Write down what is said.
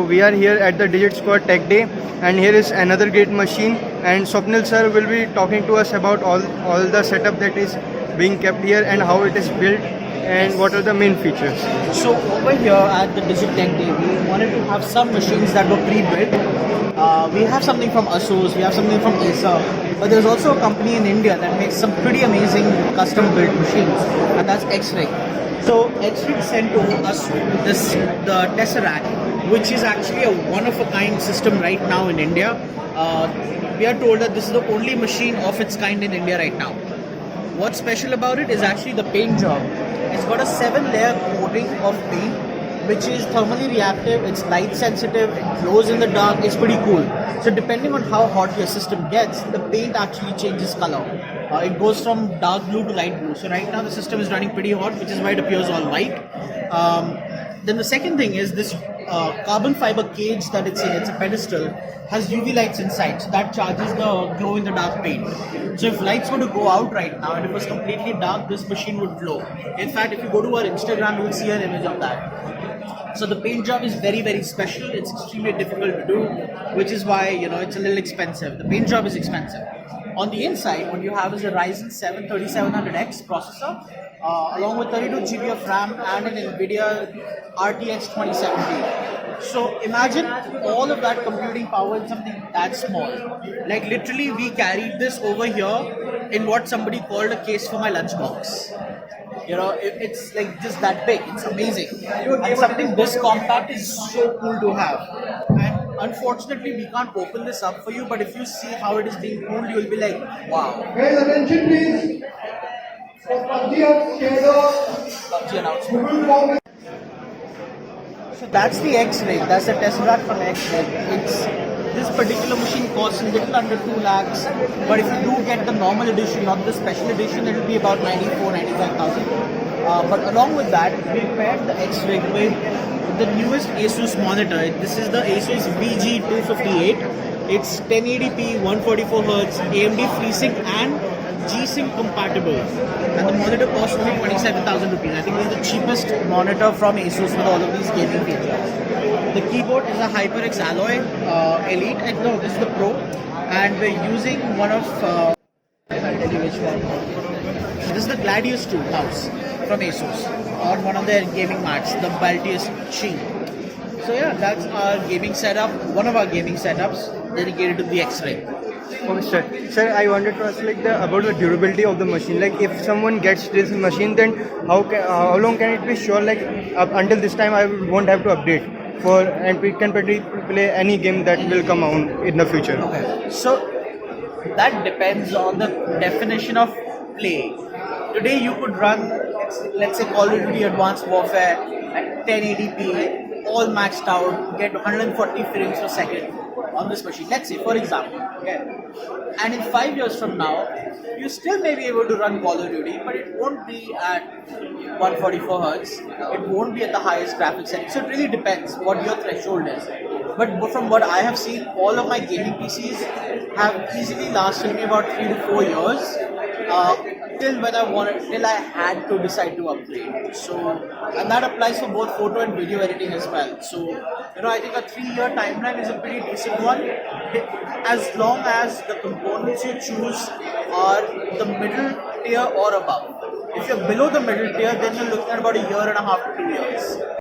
we are here at the Digit Squad Tech Day, and here is another great machine, and Swapnil sir will be talking to us about all the setup that is being kept here and how it is built and what are the main features. So over here at the Digit Tech Day, we wanted to have some machines that were pre-built. We have something from Asus, we have something from Acer, but there's also a company in India that makes some pretty amazing custom-built machines, and that's X Rig. So X Rig sent to us the Tesseract, which is actually a one-of-a-kind system right now in India. We are told that this is the only machine of its kind in India right now. What's special about it is actually the paint job. It's got a 7-layer coating of paint, which is thermally reactive, it's light sensitive, it glows in the dark, it's pretty cool. So depending on how hot your system gets, the paint actually changes color. It goes from dark blue to light blue. So right now the system is running pretty hot, which is why it appears all white. Then the second thing is this carbon fiber cage that it's in, it's a pedestal, has UV lights inside, so that charges the glow in the dark paint. So if lights were to go out right now and it was completely dark, this machine would glow. In fact, if you go to our Instagram, you will see an image of that. So the paint job is very, very special. It's extremely difficult to do, which is why, it's a little expensive. The paint job is expensive. On the inside, what you have is a Ryzen 7 3700X processor, along with 32 GB of RAM and an NVIDIA RTX 2070. So imagine all of that computing power in something that small. Like literally, we carried this over here in what somebody called a case for my lunchbox. It's like just that big. It's amazing. And something this compact is so cool to have. And unfortunately, we can't open this up for you, but if you see how it is being cooled, you'll be like, wow. Guys, attention please. For PUBG announcement. So that's the X Rig. That's the Tesseract from X Rig. This particular machine costs a little under 2 lakhs, but if you do get the normal edition, not the special edition, it will be about 95,000. But along with that, we paired the X Rig with the newest Asus monitor. This is the Asus VG258. It's 1080p, 144 Hertz, AMD FreeSync and G-Sync compatible, and the monitor costs only 27,000 rupees. I think this is the cheapest monitor from Asus with all of these gaming features. The keyboard is a HyperX Alloy Elite. No, this is the Pro, and we're using one of. I'll tell you which one. This is the Gladius 2 mouse from Asus on one of their gaming mats, the Baltius Chi. So yeah, that's our gaming setup. One of our gaming setups dedicated to the X Rig. Okay, sir, I wanted to ask about the durability of the machine. Like, if someone gets this machine, then how long can it be sure? Like, until this time, I won't have to update and we can play any game that will come out in the future. Okay, so that depends on the definition of play. Today, you could run, let's say, Call of Duty Advanced Warfare at 1080p, all maxed out, get 140 frames per second on this machine, let's say, for example. Okay. And in 5 years from now, you still may be able to run Call of Duty, but it won't be at 144 Hertz. It won't be at the highest graphics setting. So it really depends what your threshold is. But from what I have seen, all of my gaming PCs have easily lasted me about 3 to 4 years. Till I had to decide to upgrade. So, and that applies for both photo and video editing as well. So, I think a 3-year timeline is a pretty decent one, as long as the components you choose are the middle tier or above. If you're below the middle tier, then you're looking at about 1.5 to 2 years.